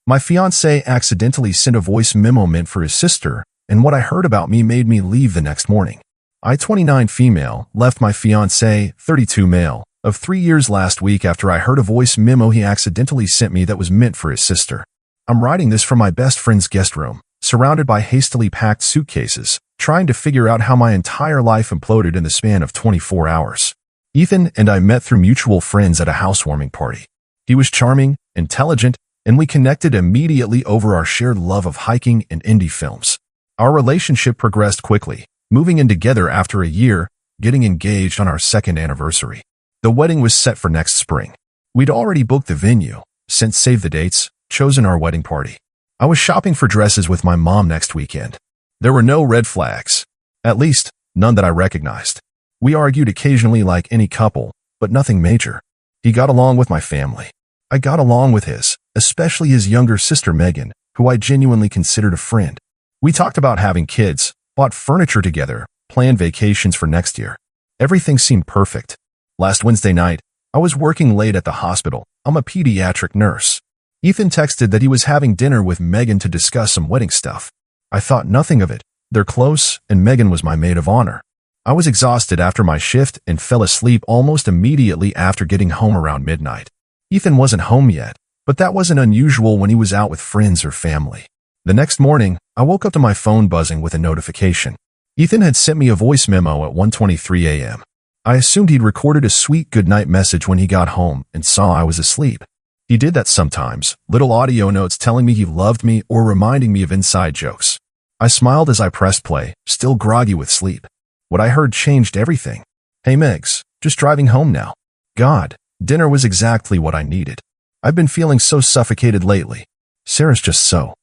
My fiancé accidentally sent a voice memo meant for his sister, and what I heard about me made me leave the next morning. I, 29 female, left my fiancé, 32 male, of 3 years last week after I heard a voice memo he accidentally sent me that was meant for his sister. I'm writing this from my best friend's guest room, surrounded by hastily packed suitcases, trying to figure out how my entire life imploded in the span of 24 hours. Ethan and I met through mutual friends at a housewarming party. He was charming, intelligent, and we connected immediately over our shared love of hiking and indie films. Our relationship progressed quickly, moving in together after a year, getting engaged on our second anniversary. The wedding was set for next spring. We'd already booked the venue, sent save the dates, chosen our wedding party. I was shopping for dresses with my mom next weekend. There were no red flags. At least, none that I recognized. We argued occasionally like any couple, but nothing major. He got along with my family. I got along with his, especially his younger sister Megan, who I genuinely considered a friend. We talked about having kids, bought furniture together, planned vacations for next year. Everything seemed perfect. Last Wednesday night, I was working late at the hospital. I'm a pediatric nurse. Ethan texted that he was having dinner with Megan to discuss some wedding stuff. I thought nothing of it. They're close, and Megan was my maid of honor. I was exhausted after my shift and fell asleep almost immediately after getting home around midnight. Ethan wasn't home yet, but that wasn't unusual when he was out with friends or family. The next morning, I woke up to my phone buzzing with a notification. Ethan had sent me a voice memo at 1:23 a.m. I assumed he'd recorded a sweet goodnight message when he got home and saw I was asleep. He did that sometimes, little audio notes telling me he loved me or reminding me of inside jokes. I smiled as I pressed play, still groggy with sleep. What I heard changed everything. Hey Megs, just driving home now. God, dinner was exactly what I needed. I've been feeling so suffocated lately. Sarah's just so.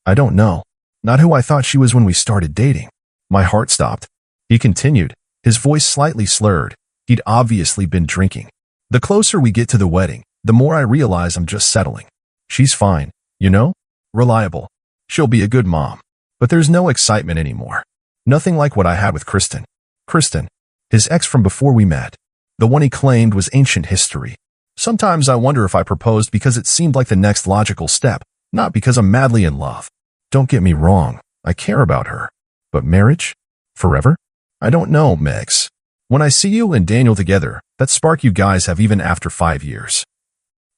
I don't know. Not who I thought she was when we started dating. My heart stopped. He continued, his voice slightly slurred. He'd obviously been drinking. The closer we get to the wedding, the more I realize I'm just settling. She's fine, you know? Reliable. She'll be a good mom. But there's no excitement anymore. Nothing like what I had with Kristen. Kristen, his ex from before we met. The one he claimed was ancient history. Sometimes I wonder if I proposed because it seemed like the next logical step, not because I'm madly in love. Don't get me wrong, I care about her. But marriage? Forever? I don't know, Megs. When I see you and Daniel together, that spark you guys have even after 5 years.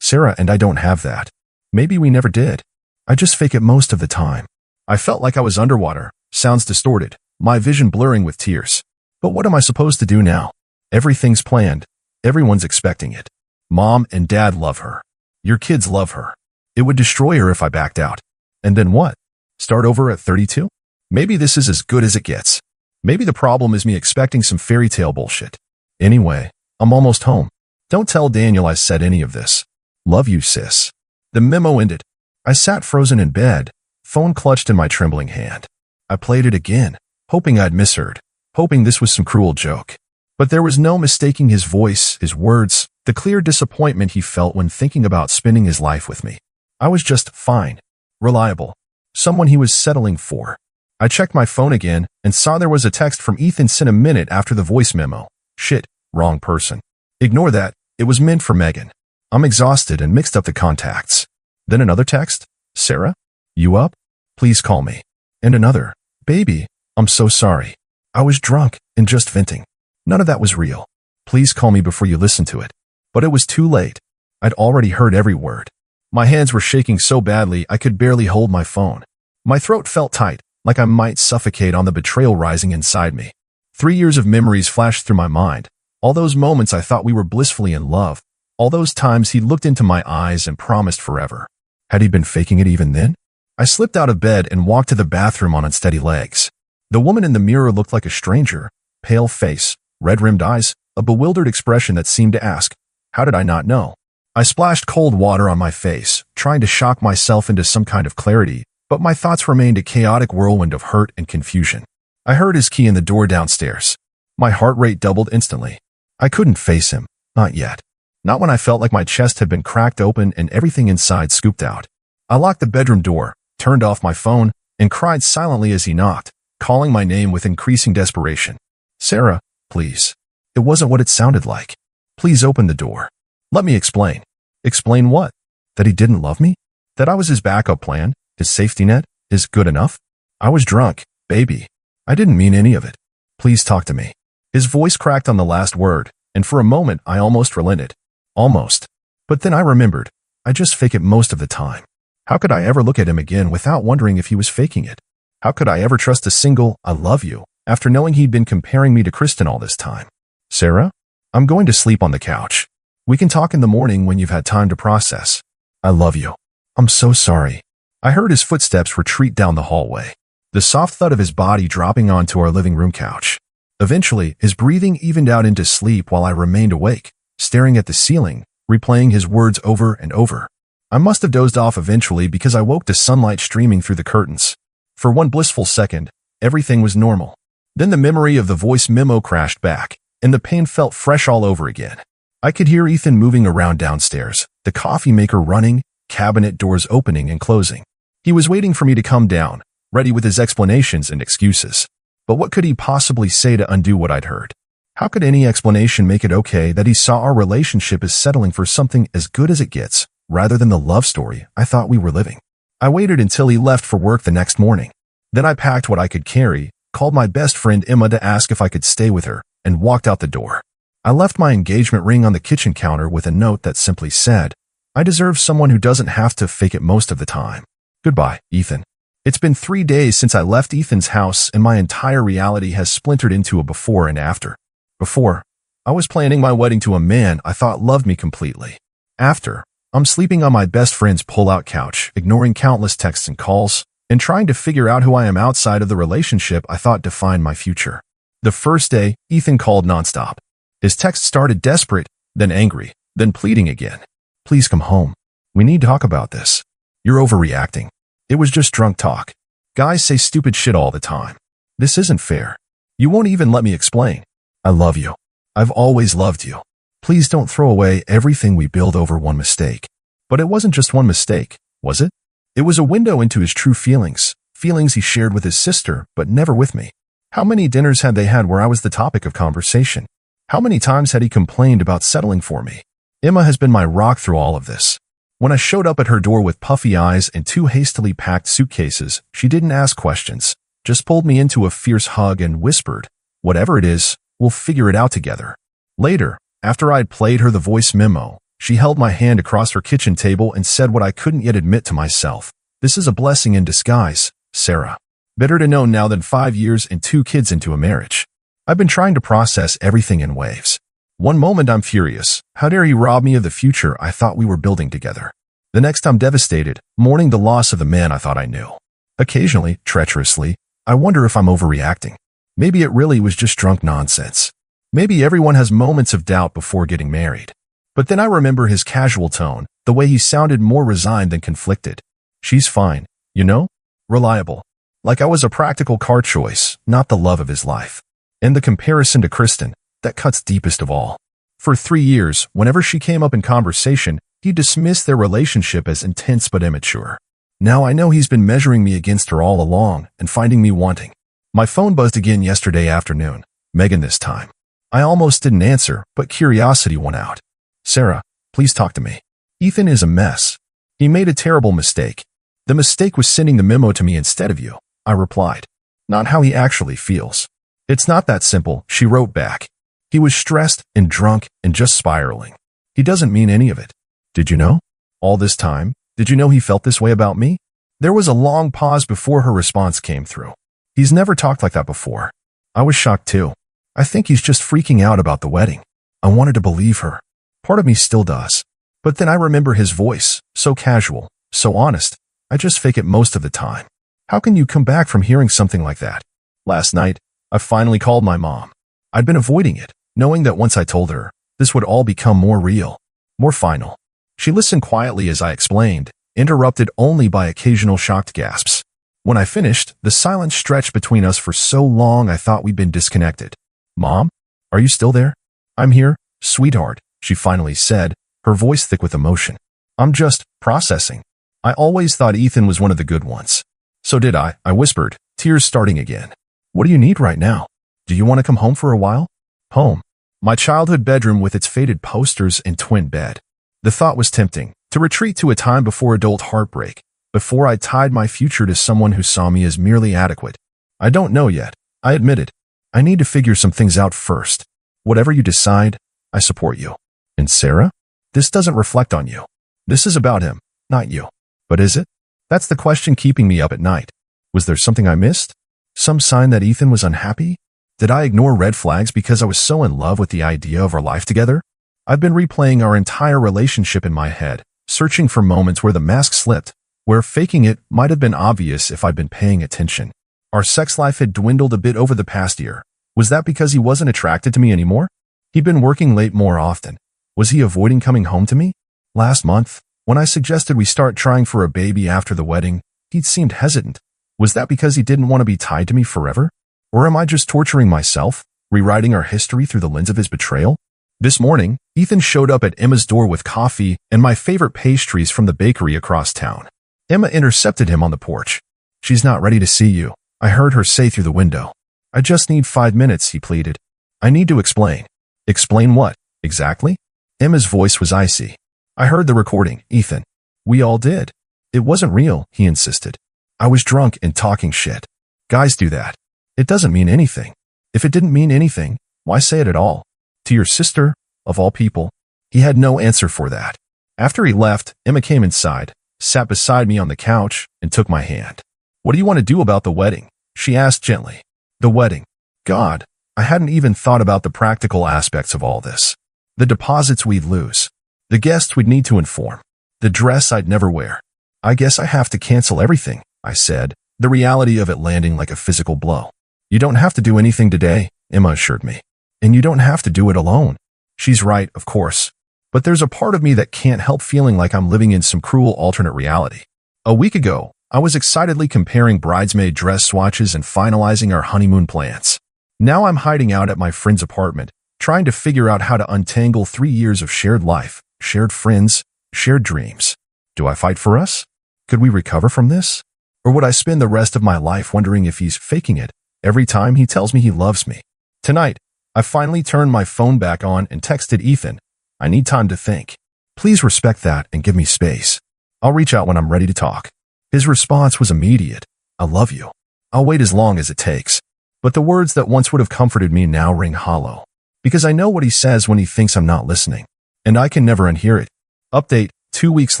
Sarah and I don't have that. Maybe we never did. I just fake it most of the time. I felt like I was underwater, sounds distorted, my vision blurring with tears. But what am I supposed to do now? Everything's planned. Everyone's expecting it. Mom and Dad love her. Your kids love her. It would destroy her if I backed out. And then what? Start over at 32? Maybe this is as good as it gets. Maybe the problem is me expecting some fairy tale bullshit. Anyway, I'm almost home. Don't tell Daniel I said any of this. Love you, sis. The memo ended. I sat frozen in bed, phone clutched in my trembling hand. I played it again, hoping I'd misheard, hoping this was some cruel joke. But there was no mistaking his voice, his words, the clear disappointment he felt when thinking about spending his life with me. I was just fine, reliable, someone he was settling for. I checked my phone again and saw there was a text from Ethan sent a minute after the voice memo. Shit, wrong person. Ignore that, it was meant for Megan. I'm exhausted and mixed up the contacts. Then another text. Sarah? You up? Please call me. And another. Baby, I'm so sorry. I was drunk and just venting. None of that was real. Please call me before you listen to it. But it was too late. I'd already heard every word. My hands were shaking so badly I could barely hold my phone. My throat felt tight, like I might suffocate on the betrayal rising inside me. 3 years of memories flashed through my mind. All those moments I thought we were blissfully in love. All those times he looked into my eyes and promised forever. Had he been faking it even then? I slipped out of bed and walked to the bathroom on unsteady legs. The woman in the mirror looked like a stranger. Pale face, red-rimmed eyes, a bewildered expression that seemed to ask, how did I not know? I splashed cold water on my face, trying to shock myself into some kind of clarity, but my thoughts remained a chaotic whirlwind of hurt and confusion. I heard his key in the door downstairs. My heart rate doubled instantly. I couldn't face him, not yet. Not when I felt like my chest had been cracked open and everything inside scooped out. I locked the bedroom door, turned off my phone, and cried silently as he knocked, calling my name with increasing desperation. Sarah, please. It wasn't what it sounded like. Please open the door. Let me explain. Explain what? That he didn't love me? That I was his backup plan, his safety net, his good enough? I was drunk, baby. I didn't mean any of it. Please talk to me. His voice cracked on the last word, and for a moment I almost relented. Almost. But then I remembered. I just fake it most of the time. How could I ever look at him again without wondering if he was faking it? How could I ever trust a single, I love you, after knowing he'd been comparing me to Kristen all this time? Sarah? I'm going to sleep on the couch. We can talk in the morning when you've had time to process. I love you. I'm so sorry. I heard his footsteps retreat down the hallway, the soft thud of his body dropping onto our living room couch. Eventually, his breathing evened out into sleep while I remained awake, staring at the ceiling, replaying his words over and over. I must have dozed off eventually because I woke to sunlight streaming through the curtains. For one blissful second, everything was normal. Then the memory of the voice memo crashed back, and the pain felt fresh all over again. I could hear Ethan moving around downstairs, the coffee maker running, cabinet doors opening and closing. He was waiting for me to come down, ready with his explanations and excuses. But what could he possibly say to undo what I'd heard? How could any explanation make it okay that he saw our relationship as settling for something as good as it gets, rather than the love story I thought we were living? I waited until he left for work the next morning. Then I packed what I could carry, called my best friend Emma to ask if I could stay with her, and walked out the door. I left my engagement ring on the kitchen counter with a note that simply said, I deserve someone who doesn't have to fake it most of the time. Goodbye, Ethan. It's been 3 days since I left Ethan's house and my entire reality has splintered into a before and after. Before, I was planning my wedding to a man I thought loved me completely. After, I'm sleeping on my best friend's pull-out couch, ignoring countless texts and calls, and trying to figure out who I am outside of the relationship I thought defined my future. The first day, Ethan called nonstop. His text started desperate, then angry, then pleading again. Please come home. We need to talk about this. You're overreacting. It was just drunk talk. Guys say stupid shit all the time. This isn't fair. You won't even let me explain. I love you. I've always loved you. Please don't throw away everything we build over one mistake. But it wasn't just one mistake, was it? It was a window into his true feelings, feelings he shared with his sister, but never with me. How many dinners had they had where I was the topic of conversation? How many times had he complained about settling for me? Emma has been my rock through all of this. When I showed up at her door with puffy eyes and 2 hastily packed suitcases, she didn't ask questions, just pulled me into a fierce hug and whispered, whatever it is, we'll figure it out together. Later, after I'd played her the voice memo, she held my hand across her kitchen table and said what I couldn't yet admit to myself. This is a blessing in disguise, Sarah. Better to know now than 5 years and 2 kids into a marriage. I've been trying to process everything in waves. One moment I'm furious. How dare he rob me of the future I thought we were building together? The next I'm devastated, mourning the loss of the man I thought I knew. Occasionally, treacherously, I wonder if I'm overreacting. Maybe it really was just drunk nonsense. Maybe everyone has moments of doubt before getting married. But then I remember his casual tone, the way he sounded more resigned than conflicted. She's fine, you know? Reliable. Like I was a practical car choice, not the love of his life. And the comparison to Kristen, that cuts deepest of all. For 3 years, whenever she came up in conversation, he dismissed their relationship as intense but immature. Now I know he's been measuring me against her all along and finding me wanting. My phone buzzed again yesterday afternoon. Megan this time. I almost didn't answer, but curiosity won out. Sarah, please talk to me. Ethan is a mess. He made a terrible mistake. The mistake was sending the memo to me instead of you, I replied. Not how he actually feels. It's not that simple, she wrote back. He was stressed and drunk and just spiraling. He doesn't mean any of it. Did you know? All this time, did you know he felt this way about me? There was a long pause before her response came through. He's never talked like that before. I was shocked too. I think he's just freaking out about the wedding. I wanted to believe her. Part of me still does. But then I remember his voice, so casual, so honest. I just fake it most of the time. How can you come back from hearing something like that? Last night, I finally called my mom. I'd been avoiding it, knowing that once I told her, this would all become more real, more final. She listened quietly as I explained, interrupted only by occasional shocked gasps. When I finished, the silence stretched between us for so long I thought we'd been disconnected. Mom? Are you still there? I'm here, sweetheart, she finally said, her voice thick with emotion. I'm just processing. I always thought Ethan was one of the good ones. So did I whispered, tears starting again. What do you need right now? Do you want to come home for a while? Home. My childhood bedroom with its faded posters and twin bed. The thought was tempting, To retreat to a time before adult heartbreak, before I tied my future to someone who saw me as merely adequate. I don't know yet, I admitted. I need to figure some things out first. Whatever you decide, I support you. And Sarah? This doesn't reflect on you. This is about him, not you. But is it? That's the question keeping me up at night. Was there something I missed? Some sign that Ethan was unhappy? Did I ignore red flags because I was so in love with the idea of our life together? I've been replaying our entire relationship in my head, searching for moments where the mask slipped, where faking it might have been obvious if I'd been paying attention. Our sex life had dwindled a bit over the past year. Was that because he wasn't attracted to me anymore? He'd been working late more often. Was he avoiding coming home to me? Last month, when I suggested we start trying for a baby after the wedding, he'd seemed hesitant. Was that because he didn't want to be tied to me forever? Or am I just torturing myself, rewriting our history through the lens of his betrayal? This morning, Ethan showed up at Emma's door with coffee and my favorite pastries from the bakery across town. Emma intercepted him on the porch. "She's not ready to see you," I heard her say through the window. "I just need 5 minutes," he pleaded. "I need to explain." "Explain what, exactly?" Emma's voice was icy. "I heard the recording, Ethan. We all did. It wasn't real," he insisted. "I was drunk and talking shit. Guys do that. It doesn't mean anything. If it didn't mean anything, why say it at all? To your sister, of all people." He had no answer for that. After he left, Emma came inside, sat beside me on the couch, and took my hand. "What do you want to do about the wedding?" she asked gently. The wedding. God, I hadn't even thought about the practical aspects of all this. The deposits we'd lose. The guests we'd need to inform. The dress I'd never wear. "I guess I have to cancel everything," I said, the reality of it landing like a physical blow. "You don't have to do anything today," Emma assured me. "And you don't have to do it alone." She's right, of course. But there's a part of me that can't help feeling like I'm living in some cruel alternate reality. A week ago, I was excitedly comparing bridesmaid dress swatches and finalizing our honeymoon plans. Now I'm hiding out at my friend's apartment, trying to figure out how to untangle 3 years of shared life, shared friends, shared dreams. Do I fight for us? Could we recover from this? Or would I spend the rest of my life wondering if he's faking it every time he tells me he loves me? Tonight, I finally turned my phone back on and texted Ethan. "I need time to think. Please respect that and give me space. I'll reach out when I'm ready to talk." His response was immediate. "I love you. I'll wait as long as it takes." But the words that once would have comforted me now ring hollow. Because I know what he says when he thinks I'm not listening. And I can never unhear it. Update, 2 weeks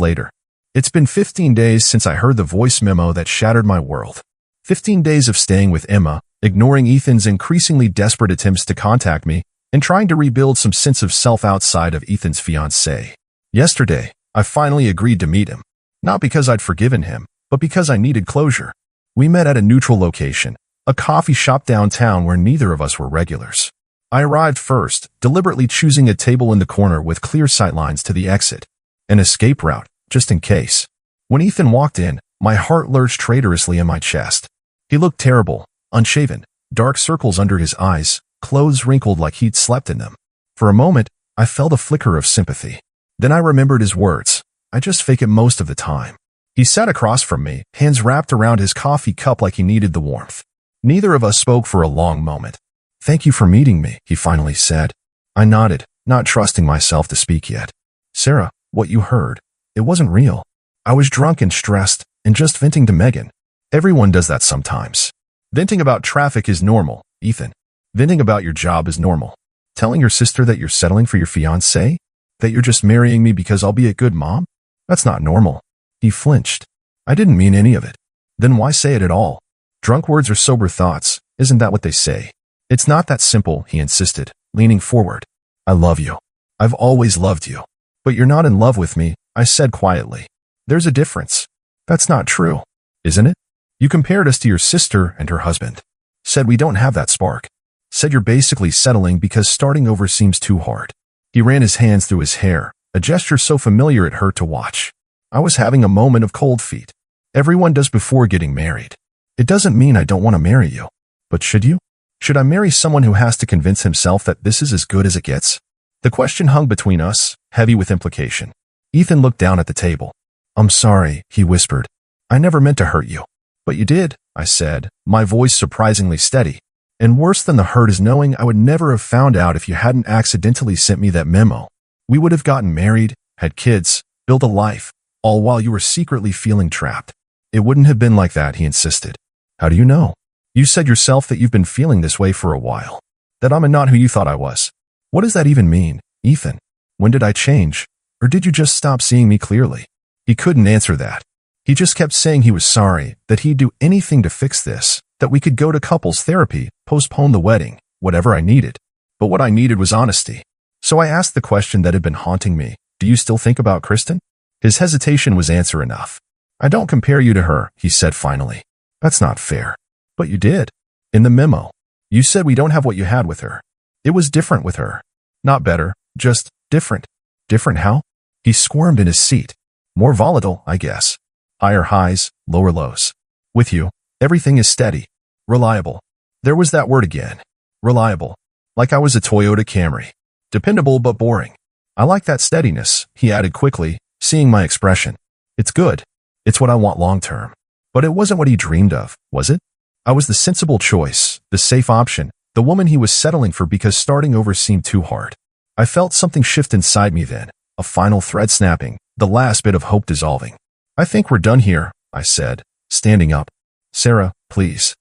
later. It's been 15 days since I heard the voice memo that shattered my world. 15 days of staying with Emma, ignoring Ethan's increasingly desperate attempts to contact me, and trying to rebuild some sense of self outside of Ethan's fiancé. Yesterday, I finally agreed to meet him. Not because I'd forgiven him, but because I needed closure. We met at a neutral location, a coffee shop downtown where neither of us were regulars. I arrived first, deliberately choosing a table in the corner with clear sightlines to the exit. An escape route, just in case. When Ethan walked in, my heart lurched traitorously in my chest. He looked terrible, unshaven, dark circles under his eyes, clothes wrinkled like he'd slept in them. For a moment, I felt a flicker of sympathy. Then I remembered his words. I just fake it most of the time. He sat across from me, hands wrapped around his coffee cup like he needed the warmth. Neither of us spoke for a long moment. "Thank you for meeting me," he finally said. I nodded, not trusting myself to speak yet. "Sarah, what you heard, it wasn't real. I was drunk and stressed, and just venting to Megan. Everyone does that sometimes. Venting about traffic is normal, Ethan. Venting about your job is normal. Telling your sister that you're settling for your fiancé? That you're just marrying me because I'll be a good mom? That's not normal." He flinched. "I didn't mean any of it." "Then why say it at all? Drunk words are sober thoughts, isn't that what they say?" "It's not that simple," he insisted, leaning forward. "I love you. I've always loved you. But you're not in love with me," I said quietly. "There's a difference." "That's not true, isn't it? You compared us to your sister and her husband. Said we don't have that spark. Said you're basically settling because starting over seems too hard." He ran his hands through his hair, a gesture so familiar it hurt to watch. I was having a moment of cold feet. Everyone does before getting married. It doesn't mean I don't want to marry you. But should you? Should I marry someone who has to convince himself that this is as good as it gets? The question hung between us, heavy with implication. Ethan looked down at the table. "I'm sorry," he whispered. "I never meant to hurt you." "But you did," I said, my voice surprisingly steady. "And worse than the hurt is knowing I would never have found out if you hadn't accidentally sent me that memo. We would have gotten married, had kids, build a life, all while you were secretly feeling trapped. It wouldn't have been like that, he insisted. How do you know? You said yourself that you've been feeling this way for a while. That I'm not who you thought I was. What does that even mean, Ethan? When did I change? Or did you just stop seeing me clearly? He couldn't answer that. He just kept saying he was sorry, that he'd do anything to fix this, that we could go to couples therapy, postpone the wedding, whatever I needed. But what I needed was honesty. So I asked the question that had been haunting me. Do you still think about Kristen? His hesitation was answer enough. I don't compare you to her, he said finally. That's not fair. But you did. In the memo, you said we don't have what you had with her. It was different with her. Not better, just different. Different how? He squirmed in his seat. More volatile, I guess. Higher highs, lower lows. With you, everything is steady. Reliable. There was that word again. Reliable. Like I was a Toyota Camry. Dependable but boring. I like that steadiness, he added quickly, seeing my expression. It's good. It's what I want long term. But it wasn't what he dreamed of, was it? I was the sensible choice, the safe option, the woman he was settling for because starting over seemed too hard. I felt something shift inside me then, a final thread snapping, the last bit of hope dissolving. I think we're done here, I said, standing up. Sarah, please.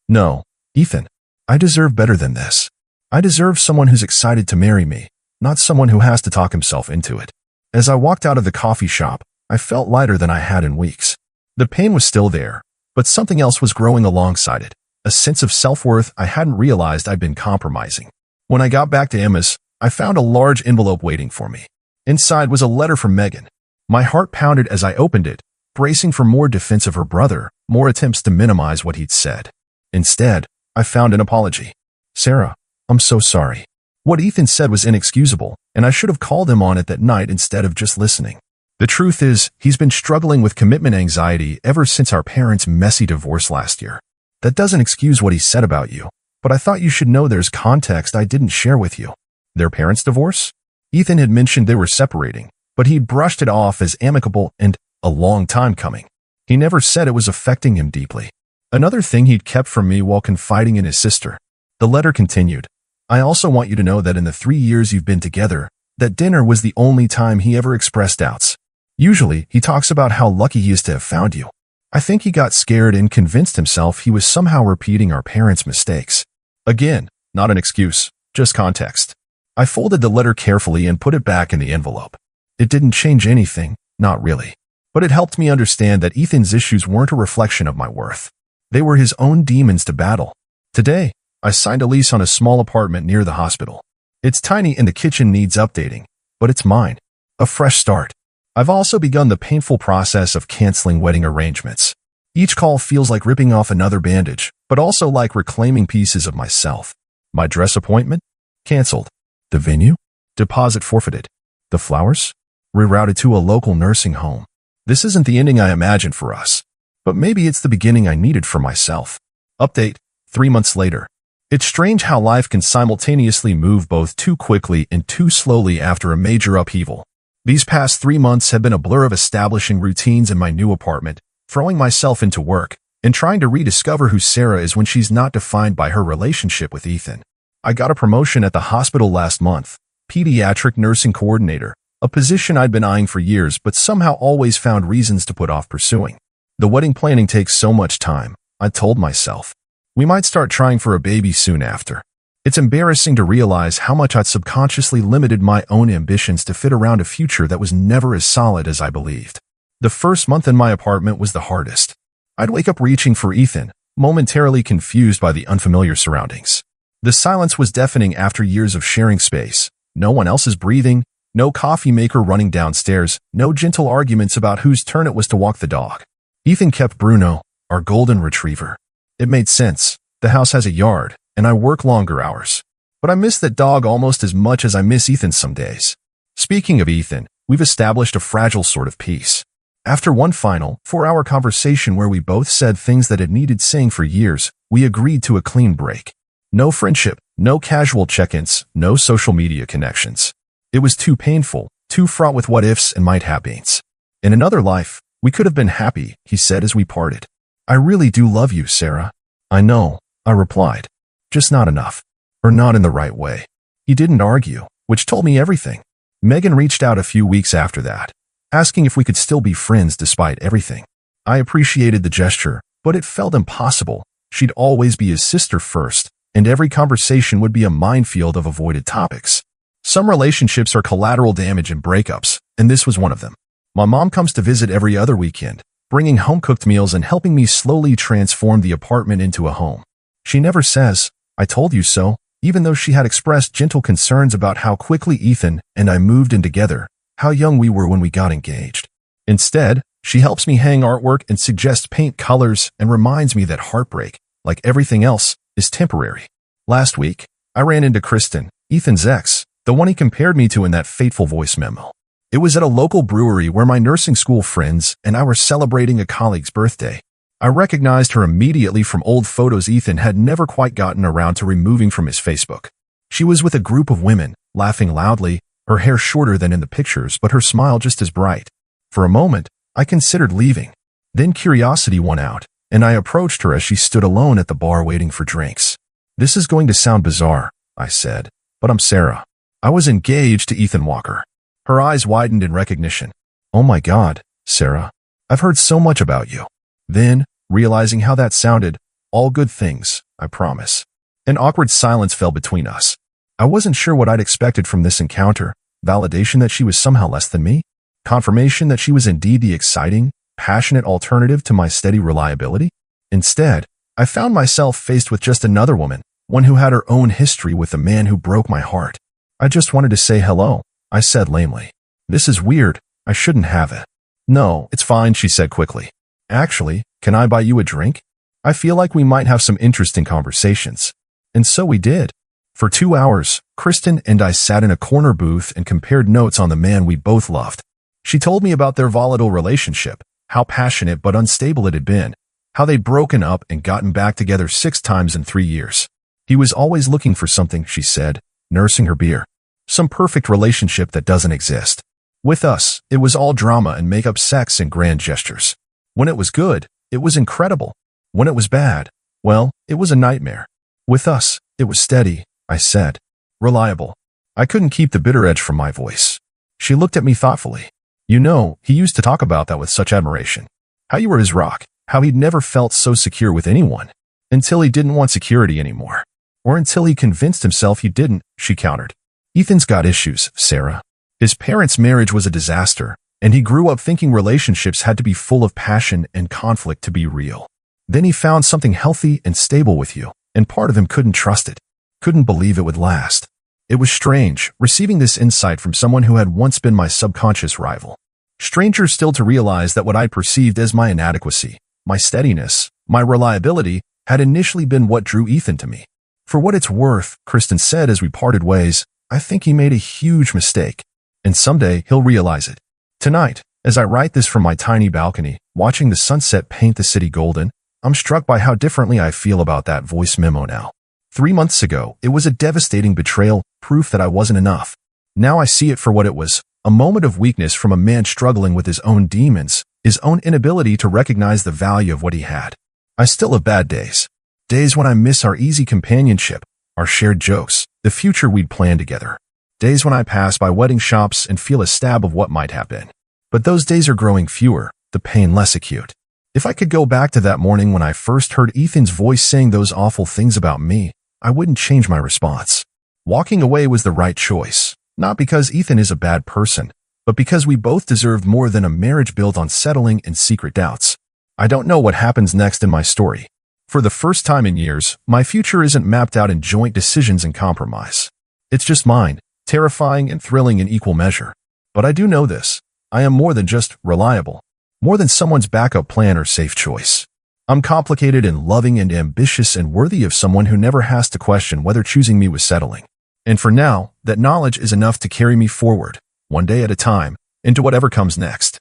No, Ethan. I deserve better than this. I deserve someone who's excited to marry me, not someone who has to talk himself into it. As I walked out of the coffee shop, I felt lighter than I had in weeks. The pain was still there, but something else was growing alongside it, a sense of self-worth I hadn't realized I'd been compromising. When I got back to Emma's, I found a large envelope waiting for me. Inside was a letter from Megan. My heart pounded as I opened it, bracing for more defense of her brother, more attempts to minimize what he'd said. Instead, I found an apology. Sarah, I'm so sorry. What Ethan said was inexcusable, and I should have called him on it that night instead of just listening. The truth is, he's been struggling with commitment anxiety ever since our parents' messy divorce last year. That doesn't excuse what he said about you, but I thought you should know there's context I didn't share with you. Their parents' divorce? Ethan had mentioned they were separating, but he'd brushed it off as amicable and a long time coming. He never said it was affecting him deeply. Another thing he'd kept from me while confiding in his sister. The letter continued. I also want you to know that in the 3 years you've been together, that dinner was the only time he ever expressed doubts. Usually, he talks about how lucky he is to have found you. I think he got scared and convinced himself he was somehow repeating our parents' mistakes. Again, not an excuse, just context. I folded the letter carefully and put it back in the envelope. It didn't change anything, not really. But it helped me understand that Ethan's issues weren't a reflection of my worth. They were his own demons to battle. Today, I signed a lease on a small apartment near the hospital. It's tiny and the kitchen needs updating, but it's mine. A fresh start. I've also begun the painful process of canceling wedding arrangements. Each call feels like ripping off another bandage, but also like reclaiming pieces of myself. My dress appointment? Canceled. The venue? Deposit forfeited. The flowers? Rerouted to a local nursing home. This isn't the ending I imagined for us, but maybe it's the beginning I needed for myself. Update, 3 months later. It's strange how life can simultaneously move both too quickly and too slowly after a major upheaval. These past 3 months have been a blur of establishing routines in my new apartment, throwing myself into work, and trying to rediscover who Sarah is when she's not defined by her relationship with Ethan. I got a promotion at the hospital last month, pediatric nursing coordinator, a position I'd been eyeing for years but somehow always found reasons to put off pursuing. The wedding planning takes so much time, I told myself. We might start trying for a baby soon after. It's embarrassing to realize how much I'd subconsciously limited my own ambitions to fit around a future that was never as solid as I believed. The first month in my apartment was the hardest. I'd wake up reaching for Ethan, momentarily confused by the unfamiliar surroundings. The silence was deafening after years of sharing space. No one else is breathing, no coffee maker running downstairs, no gentle arguments about whose turn it was to walk the dog. Ethan kept Bruno, our golden retriever. It made sense. The house has a yard, and I work longer hours. But I miss that dog almost as much as I miss Ethan some days. Speaking of Ethan, we've established a fragile sort of peace. After one final, 4-hour conversation where we both said things that had needed saying for years, we agreed to a clean break. No friendship, no casual check-ins, no social media connections. It was too painful, too fraught with what-ifs and might-have-beens. In another life, we could have been happy, he said as we parted. I really do love you, Sarah. I know, I replied. Just not enough. Or not in the right way. He didn't argue, which told me everything. Megan reached out a few weeks after that. asking if we could still be friends despite everything. I appreciated the gesture, but it felt impossible. She'd always be his sister first, and every conversation would be a minefield of avoided topics. Some relationships are collateral damage and breakups, and this was one of them. My mom comes to visit every other weekend, bringing home-cooked meals and helping me slowly transform the apartment into a home. She never says, "I told you so," even though she had expressed gentle concerns about how quickly Ethan and I moved in together, how young we were when we got engaged. Instead, she helps me hang artwork and suggests paint colors and reminds me that heartbreak, like everything else, is temporary. Last week, I ran into Kristen, Ethan's ex, the one he compared me to in that fateful voice memo. It was at a local brewery where my nursing school friends and I were celebrating a colleague's birthday. I recognized her immediately from old photos Ethan had never quite gotten around to removing from his Facebook. She was with a group of women, laughing loudly, her hair shorter than in the pictures, but her smile just as bright. For a moment, I considered leaving. Then curiosity won out, and I approached her as she stood alone at the bar waiting for drinks. "This is going to sound bizarre," I said, "but I'm Sarah. I was engaged to Ethan Walker." Her eyes widened in recognition. "Oh my God, Sarah. I've heard so much about you." Then, realizing how that sounded, "All good things, I promise." An awkward silence fell between us. I wasn't sure what I'd expected from this encounter. Validation that she was somehow less than me? Confirmation that she was indeed the exciting, passionate alternative to my steady reliability? Instead, I found myself faced with just another woman, one who had her own history with the man who broke my heart. "I just wanted to say hello," I said lamely. "This is weird. I shouldn't have it." "No, it's fine," she said quickly. "Actually, can I buy you a drink? I feel like we might have some interesting conversations." And so we did. For 2 hours, Kristen and I sat in a corner booth and compared notes on the man we both loved. She told me about their volatile relationship, how passionate but unstable it had been, how they'd broken up and gotten back together 6 times in 3 years. He was always looking for something, she said, nursing her beer. Some perfect relationship that doesn't exist. With us, it was all drama and make-up sex and grand gestures. When it was good, it was incredible. When it was bad, well, it was a nightmare. With us, it was steady, I said. Reliable. I couldn't keep the bitter edge from my voice. She looked at me thoughtfully. "You know, he used to talk about that with such admiration. How you were his rock, how he'd never felt so secure with anyone. Until he didn't want security anymore. Or until he convinced himself he didn't," she countered. "Ethan's got issues, Sarah. His parents' marriage was a disaster, and he grew up thinking relationships had to be full of passion and conflict to be real. Then he found something healthy and stable with you, and part of him couldn't trust it. Couldn't believe it would last. It was strange, receiving this insight from someone who had once been my subconscious rival. Stranger still to realize that what I perceived as my inadequacy, my steadiness, my reliability, had initially been what drew Ethan to me. For what it's worth, Kristen said as we parted ways, I think he made a huge mistake. And someday he'll realize it. Tonight, as I write this from my tiny balcony, watching the sunset paint the city golden, I'm struck by how differently I feel about that voice memo now. 3 months ago, it was a devastating betrayal, proof that I wasn't enough. Now I see it for what it was, a moment of weakness from a man struggling with his own demons, his own inability to recognize the value of what he had. I still have bad days. Days when I miss our easy companionship, our shared jokes, the future we'd planned together. Days when I pass by wedding shops and feel a stab of what might have been. But those days are growing fewer, the pain less acute. If I could go back to that morning when I first heard Ethan's voice saying those awful things about me, I wouldn't change my response. Walking away was the right choice, not because Ethan is a bad person, but because we both deserved more than a marriage built on settling and secret doubts. I don't know what happens next in my story. For the first time in years, my future isn't mapped out in joint decisions and compromise. It's just mine, terrifying and thrilling in equal measure. But I do know this. I am more than just reliable. More than someone's backup plan or safe choice. I'm complicated and loving and ambitious and worthy of someone who never has to question whether choosing me was settling. And for now, that knowledge is enough to carry me forward, one day at a time, into whatever comes next.